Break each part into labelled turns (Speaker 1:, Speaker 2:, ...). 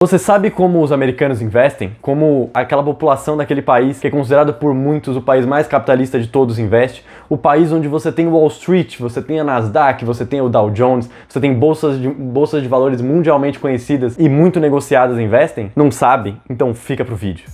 Speaker 1: Você sabe como os americanos investem? Como aquela população daquele país que é considerado por muitos o país mais capitalista de todos investe? O país onde você tem Wall Street, você tem a Nasdaq, você tem o Dow Jones, você tem bolsas de valores mundialmente conhecidas e muito negociadas investem? Não sabe? Então fica pro vídeo.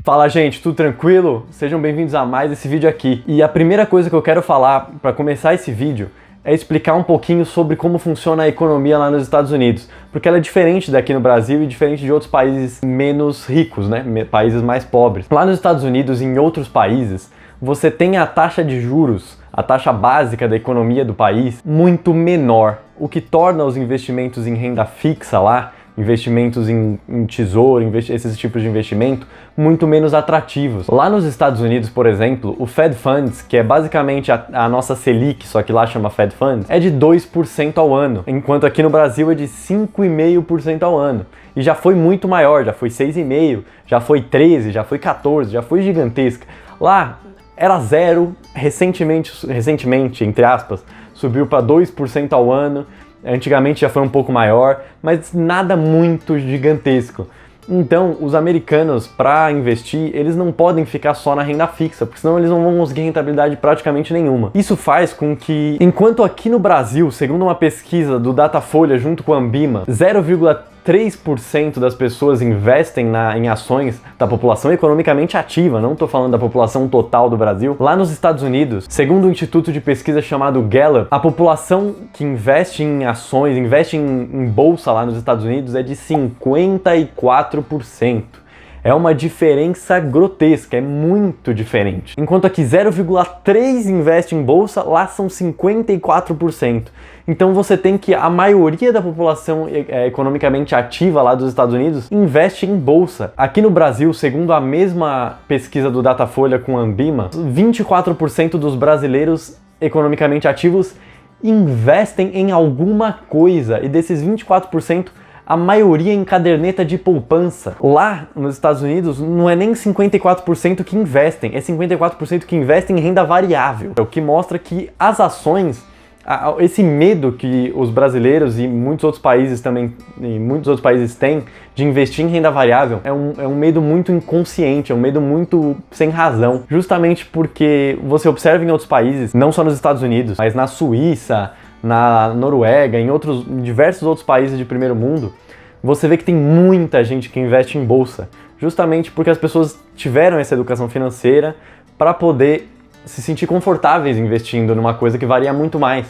Speaker 1: Fala gente, tudo tranquilo? Sejam bem-vindos a mais esse vídeo aqui. E a primeira coisa que eu quero falar para começar esse vídeo é explicar um pouquinho sobre como funciona a economia lá nos Estados Unidos, porque ela é diferente daqui no Brasil e diferente de outros países menos ricos, né? Países mais pobres. Lá nos Estados Unidos e em outros países, você tem a taxa de juros, a taxa básica da economia do país, muito menor, o que torna os investimentos em renda fixa lá, investimentos em tesouro, esses tipos de investimento, muito menos atrativos. Lá nos Estados Unidos, por exemplo, o Fed Funds, que é basicamente a nossa Selic, só que lá chama Fed Funds, é de 2% ao ano, enquanto aqui no Brasil é de 5,5% ao ano. E já foi muito maior, já foi 6,5%, já foi 13%, já foi 14%, já foi gigantesca. Lá era zero, recentemente, entre aspas, subiu para 2% ao ano. Antigamente já foi um pouco maior, mas nada muito gigantesco. Então, os americanos, para investir, eles não podem ficar só na renda fixa, porque senão eles não vão conseguir rentabilidade praticamente nenhuma. Isso faz com que, enquanto aqui no Brasil, segundo uma pesquisa do Datafolha junto com a Ambima, 0,3% das pessoas investem em ações da população economicamente ativa, não estou falando da população total do Brasil. Lá nos Estados Unidos, segundo um instituto de pesquisa chamado Gallup, a população que investe em ações, investe em bolsa lá nos Estados Unidos é de 54%. É uma diferença grotesca, é muito diferente. Enquanto aqui 0,3% investe em bolsa, lá são 54%. Então você tem que a maioria da população economicamente ativa lá dos Estados Unidos investe em bolsa. Aqui no Brasil, segundo a mesma pesquisa do Datafolha com a Ambima, 24% dos brasileiros economicamente ativos investem em alguma coisa. E desses 24%, a maioria em caderneta de poupança. Lá nos Estados Unidos não é nem 54% que investem, é 54% que investem em renda variável. O que mostra que as ações, esse medo que os brasileiros e muitos outros países têm de investir em renda variável é um medo muito inconsciente, é um medo muito sem razão. Justamente porque você observa em outros países, não só nos Estados Unidos, mas na Suíça, na Noruega, em diversos outros países de primeiro mundo, você vê que tem muita gente que investe em bolsa, justamente porque as pessoas tiveram essa educação financeira para poder se sentir confortáveis investindo numa coisa que varia muito mais,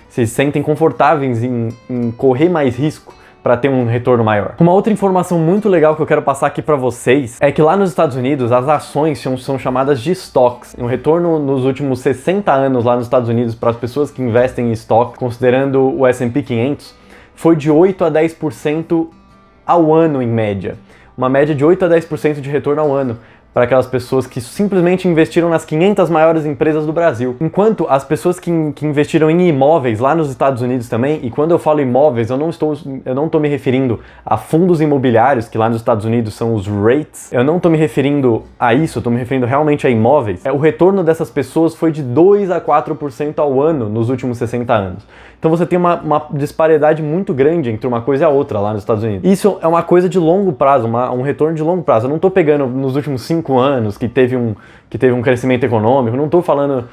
Speaker 1: se sentem confortáveis em correr mais risco para ter um retorno maior. Uma outra informação muito legal que eu quero passar aqui para vocês é que lá nos Estados Unidos as ações são chamadas de stocks. Um retorno nos últimos 60 anos lá nos Estados Unidos para as pessoas que investem em stocks, considerando o S&P 500, foi de 8 a 10% ao ano em média. Uma média de 8 a 10% de retorno ao ano para aquelas pessoas que simplesmente investiram nas 500 maiores empresas do Brasil. Enquanto as pessoas que investiram em imóveis lá nos Estados Unidos também, e quando eu falo imóveis, eu não estou me referindo a fundos imobiliários, que lá nos Estados Unidos são os REITs, eu não estou me referindo a isso, eu estou me referindo realmente a imóveis. O retorno dessas pessoas foi de 2 a 4% ao ano nos últimos 60 anos. Então você tem uma disparidade muito grande entre uma coisa e a outra lá nos Estados Unidos. Isso é uma coisa de longo prazo, um retorno de longo prazo. Eu não estou pegando nos últimos 5 anos que teve um crescimento econômico, não estou falando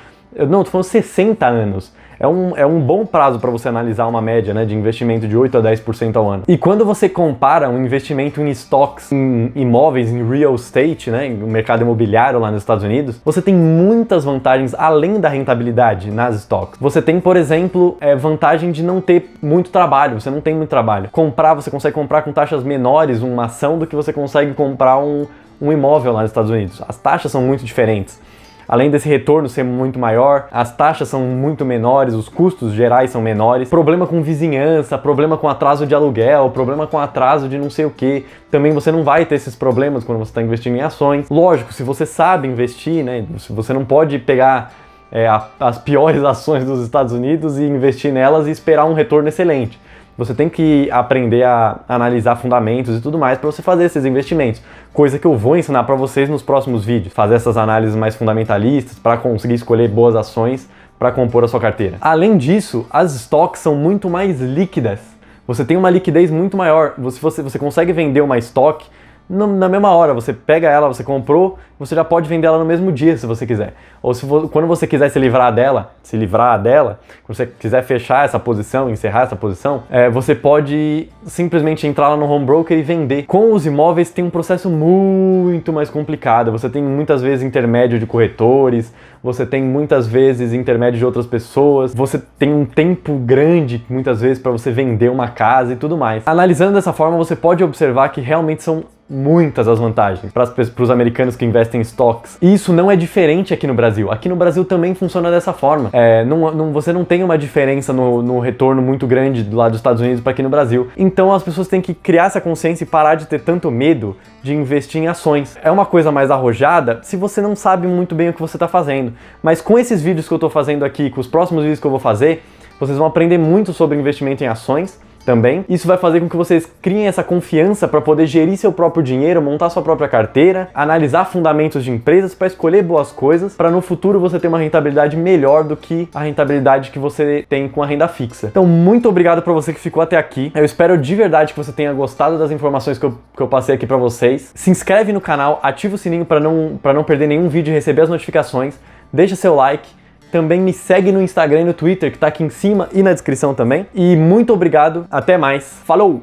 Speaker 1: 60 anos. É um bom prazo para você analisar uma média, né, de investimento de 8 a 10% ao ano. E quando você compara um investimento em stocks, em imóveis, em real estate, né, no mercado imobiliário lá nos Estados Unidos, você tem muitas vantagens além da rentabilidade nas stocks. Você tem, por exemplo, vantagem de não ter muito trabalho, você não tem muito trabalho. Você consegue comprar com taxas menores uma ação do que você consegue comprar um imóvel lá nos Estados Unidos. As taxas são muito diferentes. Além desse retorno ser muito maior, as taxas são muito menores, os custos gerais são menores, problema com vizinhança, problema com atraso de aluguel, problema com atraso de não sei o que. Também você não vai ter esses problemas quando você está investindo em ações. Lógico, se você sabe investir, né, você não pode pegar as piores ações dos Estados Unidos e investir nelas e esperar um retorno excelente. Você tem que aprender a analisar fundamentos e tudo mais para você fazer esses investimentos. Coisa que eu vou ensinar para vocês nos próximos vídeos. Fazer essas análises mais fundamentalistas para conseguir escolher boas ações para compor a sua carteira. Além disso, as stocks são muito mais líquidas. Você tem uma liquidez muito maior. Você consegue vender uma stock na mesma hora. Você pega ela, você comprou, você já pode vender ela no mesmo dia se você quiser. Ou quando você quiser se livrar dela, quando você quiser fechar essa posição, encerrar essa posição, você pode simplesmente entrar lá no home broker e vender. Com os imóveis tem um processo muito mais complicado. Você tem muitas vezes intermédio de corretores, você tem muitas vezes intermédio de outras pessoas, você tem um tempo grande muitas vezes para você vender uma casa e tudo mais. Analisando dessa forma, você pode observar que realmente são muitas as vantagens para os americanos que investem em stocks. E isso não é diferente aqui no Brasil. Aqui no Brasil também funciona dessa forma. Você não tem uma diferença no retorno muito grande do lado dos Estados Unidos para aqui no Brasil. Então as pessoas têm que criar essa consciência e parar de ter tanto medo de investir em ações. É uma coisa mais arrojada se você não sabe muito bem o que você está fazendo. Mas com esses vídeos que eu estou fazendo aqui, com os próximos vídeos que eu vou fazer, vocês vão aprender muito sobre investimento em ações também. Isso vai fazer com que vocês criem essa confiança para poder gerir seu próprio dinheiro, montar sua própria carteira, analisar fundamentos de empresas para escolher boas coisas, para no futuro você ter uma rentabilidade melhor do que a rentabilidade que você tem com a renda fixa. Então, muito obrigado para você que ficou até aqui. Eu espero de verdade que você tenha gostado das informações que eu passei aqui para vocês. Se inscreve no canal, ativa o sininho para não perder nenhum vídeo e receber as notificações. Deixa seu like. Também me segue no Instagram e no Twitter, que tá aqui em cima e na descrição também. E muito obrigado, até mais, falou!